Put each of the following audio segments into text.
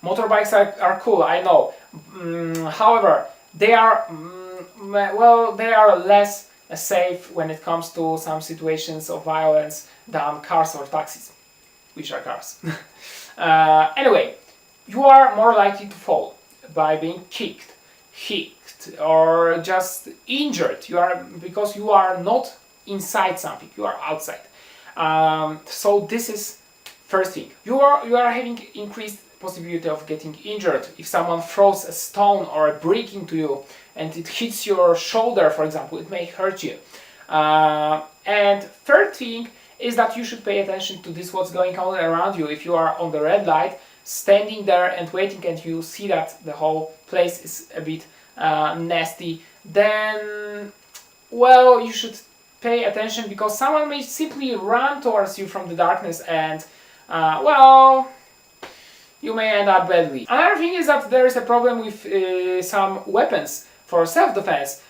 Motorbikes are cool, I know. However, they are well, they are less safe when it comes to some situations of violence than cars or taxis, which are cars. Anyway, you are more likely to fall by being kicked, hit, or just injured. Because you are not inside something, you are outside. So this is first thing. You are having increased possibility of getting injured if someone throws a stone or a brick into you and it hits your shoulder, for example. It may hurt you. And third thing is that you should pay attention to this, what's going on around you. If you are on the red light, standing there and waiting, and you see that the whole place is a bit nasty, then, well, you should pay attention, because someone may simply run towards you from the darkness, and, well, you may end up badly. Another thing is that there is a problem with some weapons for self-defense.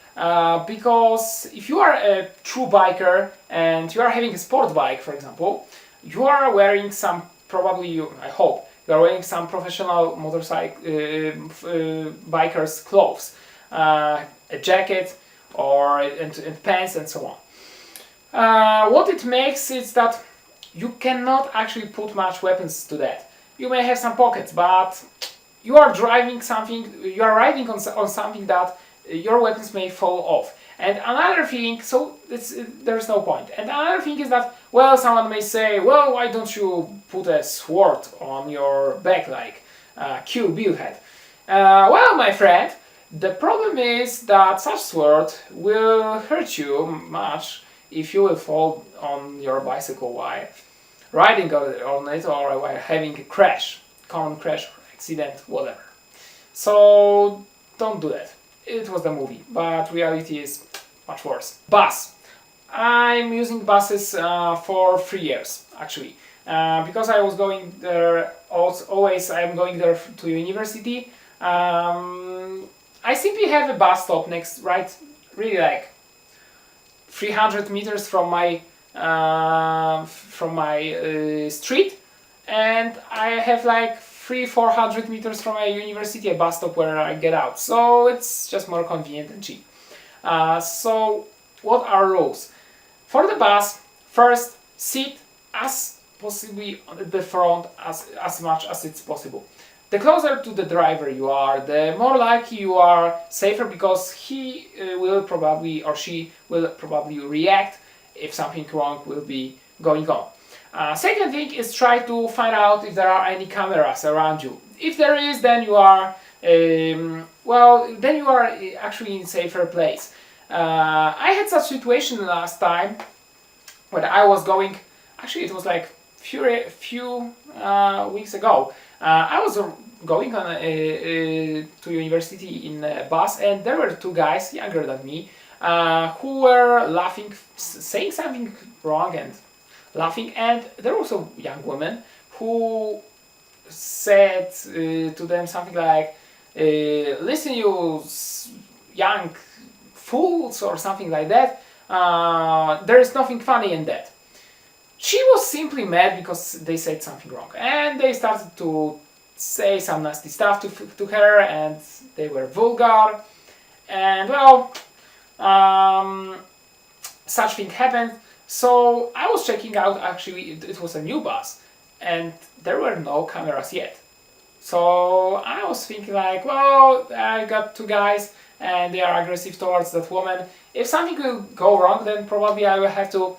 Because if you are a true biker and you are having a sport bike, for example, you are wearing some, probably, I hope, you are wearing some professional motorcycle bikers' clothes, a jacket and pants and so on. What it makes is that you cannot actually put much weapons to that. You may have some pockets, but you are driving something, you are riding on something that your weapons may fall off. And another thing, so there's no point. And another thing is that, well, someone may say, well, why don't you put a sword on your back like Kill Bill had? Well, my friend, the problem is that such sword will hurt you much if you will fall on your bicycle while riding on it, or while having a crash, common crash, or accident, whatever. So don't do that. It was the movie, but reality is much worse. Bus. I'm using buses for 3 years, actually, because I was going there. Always, I'm going there to university. I simply have a bus stop really like 300 meters from my street, and I have like 300-400 meters from my university, a bus stop where I get out. So it's just more convenient and cheap. So what are rules? For the bus, first, sit as possibly at the front as much as it's possible. The closer to the driver you are, the more likely you are safer, because he will probably, or she will probably react if something wrong will be going on. Second thing is try to find out if there are any cameras around you. If there is, then you are actually in a safer place. I had such situation last time when I was going. Actually, it was like few weeks ago. I was going to university in a bus, and there were two guys younger than me who were laughing, saying something wrong and laughing, and there was a young woman who said to them something like, listen, you young fools, or something like that, there is nothing funny in that. She was simply mad because they said something wrong, and they started to say some nasty stuff to her, and they were vulgar, and well, such thing happened. So I was checking out, actually it was a new bus, and there were no cameras yet. So I was thinking like, well, I got two guys and they are aggressive towards that woman. If something will go wrong, then probably I will have to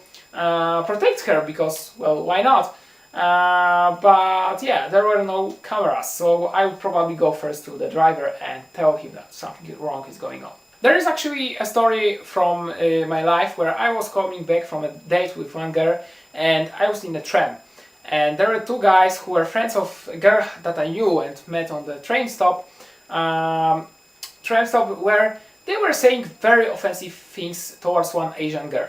protect her, because, well, why not? But yeah, there were no cameras, so I would probably go first to the driver and tell him that something wrong is going on. There is actually a story from my life where I was coming back from a date with one girl, and I was in a tram, and there were two guys who were friends of a girl that I knew and met on the train stop, where they were saying very offensive things towards one Asian girl.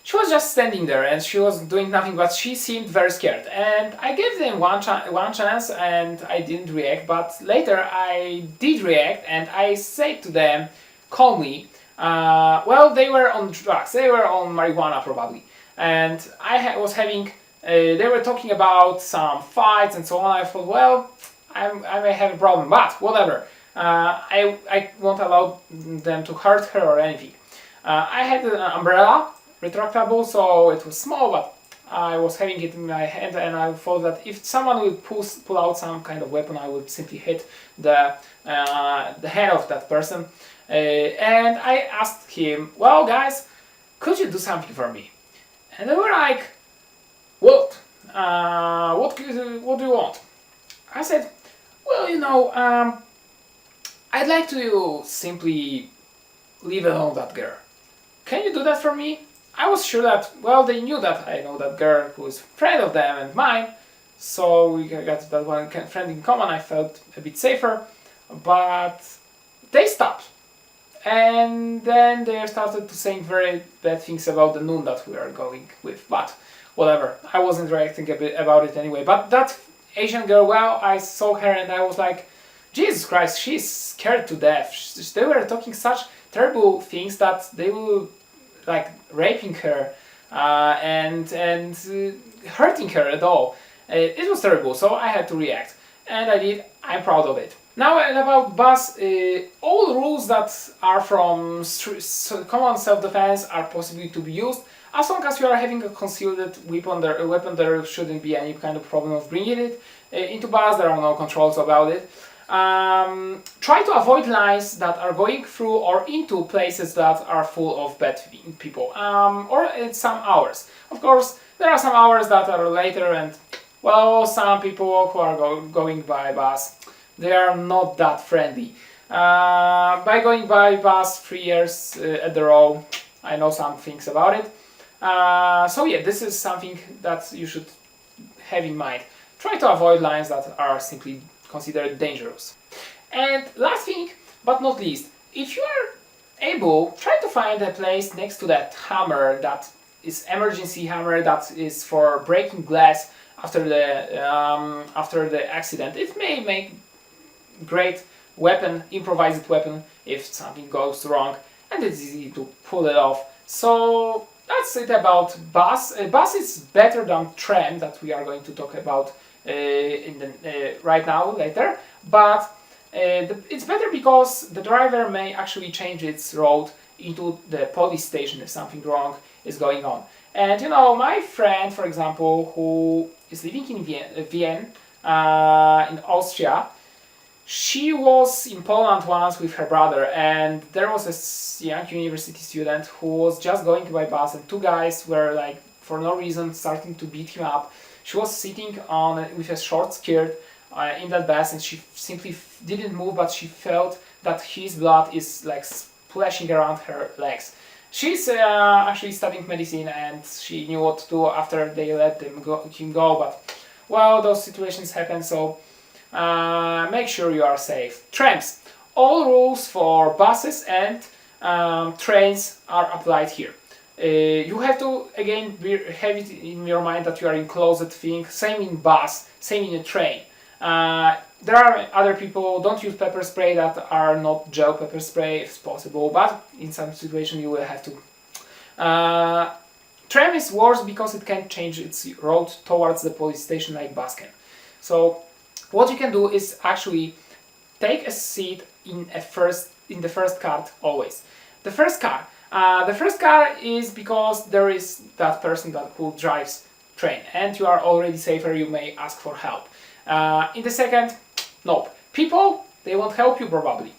She was just standing there and she was doing nothing, but she seemed very scared, and I gave them one chance and I didn't react, but later I did react, and I said to them calmly, well, they were on drugs, they were on marijuana probably, and I was having, they were talking about some fights and so on. I thought, well, I may have a problem, but whatever. I won't allow them to hurt her or anything. I had an umbrella, retractable, so it was small, but I was having it in my hand, and I thought that if someone would pull out some kind of weapon, I would simply hit the head of that person. And I asked him, well, guys, could you do something for me? And they were like, what? What do you want? I said, well, I'd like to simply leave alone that girl. Can you do that for me? I was sure that, well, they knew that I know that girl who is a friend of them and mine, so we got that one friend in common. I felt a bit safer, but they stopped. And then they started to saying very bad things about the noon that we are going with, but whatever. I wasn't reacting about it anyway. But that Asian girl, well, I saw her and I was like, Jesus Christ, she's scared to death. They were talking such terrible things that they were like raping her and hurting her at all. It was terrible, so I had to react, and I did. I'm proud of it. Now about bus, all rules that are from common self-defense are possible to be used. As long as you are having a concealed weapon, there shouldn't be any kind of problem of bringing it into bus. There are no controls about it. Try to avoid lines that are going through or into places that are full of bad people, or at some hours. Of course, there are some hours that are later, and well, some people who are going by bus, they are not that friendly. By going by bus 3 years at the row, I know some things about it. So yeah, this is something that you should have in mind. Try to avoid lines that are simply considered dangerous. And last thing, but not least, if you are able, try to find a place next to that hammer that is emergency hammer that is for breaking glass after the accident. It may make great weapon, improvised weapon, if something goes wrong, and it's easy to pull it off. So that's it about bus. Bus is better than tram that we are going to talk about right now later, but it's better because the driver may actually change its road into the police station if something wrong is going on. And my friend, for example, who is living in Vienna, in Austria, she was in Poland once with her brother, and there was a young university student who was just going by bus, and two guys were like, for no reason, starting to beat him up. She was sitting with a short skirt in that bus, and she simply didn't move, but she felt that his blood is like splashing around her legs. She's actually studying medicine, and she knew what to do after they let him go, but well, those situations happen, so make sure you are safe. Trams. All rules for buses and trains are applied here. You have to again have it in your mind that you are in closed thing. Same in bus, same in a train. There are other people, don't use pepper spray that are not gel pepper spray if possible, but in some situation you will have to. Tram is worse because it can change its road towards the police station like bus can. So what you can do is actually take a seat in the first car always. The first car is because there is that person who drives train, and you are already safer. You may ask for help. In the second, nope. People, they won't help you probably.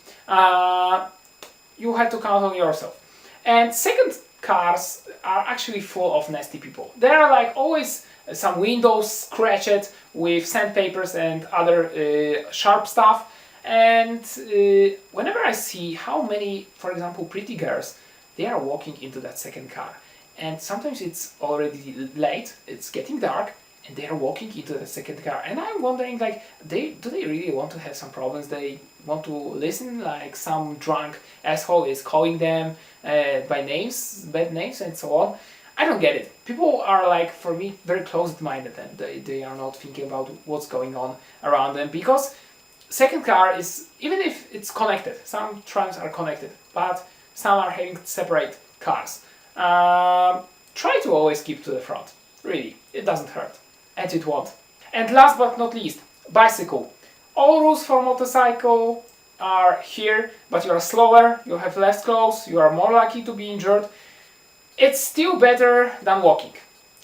You have to count on yourself. And second cars are actually full of nasty people. There are like always some windows scratched with sandpapers and other sharp stuff. And whenever I see how many, for example, pretty girls, they are walking into that second car, and sometimes it's already late, it's getting dark, and they are walking into the second car, and I'm wondering, like, do they really want to have some problems? They want to listen, like some drunk asshole is calling them by names, bad names, and so on. I don't get it. People are, like, for me, very closed-minded, and they are not thinking about what's going on around them, because second car is, even if it's connected, some trams are connected, but some are having separate cars. Try to always keep to the front. Really, it doesn't hurt. And it won't. And last but not least, bicycle. All rules for motorcycle are here, but you are slower, you have less clothes, you are more likely to be injured. It's still better than walking.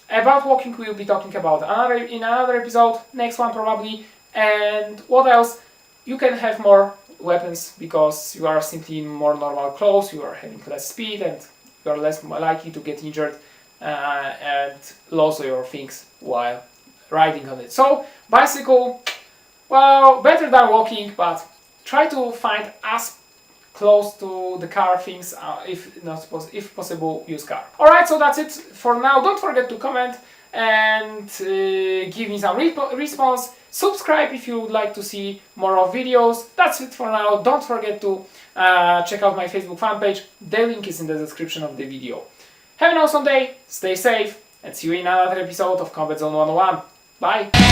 About walking we'll be talking about in another episode, next one probably. And what else? You can have more weapons because you are simply in more normal clothes, you are having less speed and you are less likely to get injured and lose your things while riding on it. So bicycle, well, better than walking, but try to find as close to the car things, if possible, use car. Alright, so that's it for now. Don't forget to comment and give me some response. Subscribe if you would like to see more of videos. That's it for now. Don't forget to check out my Facebook fan page. The link is in the description of the video. Have an awesome day, stay safe, and see you in another episode of Combat Zone 101. Bye!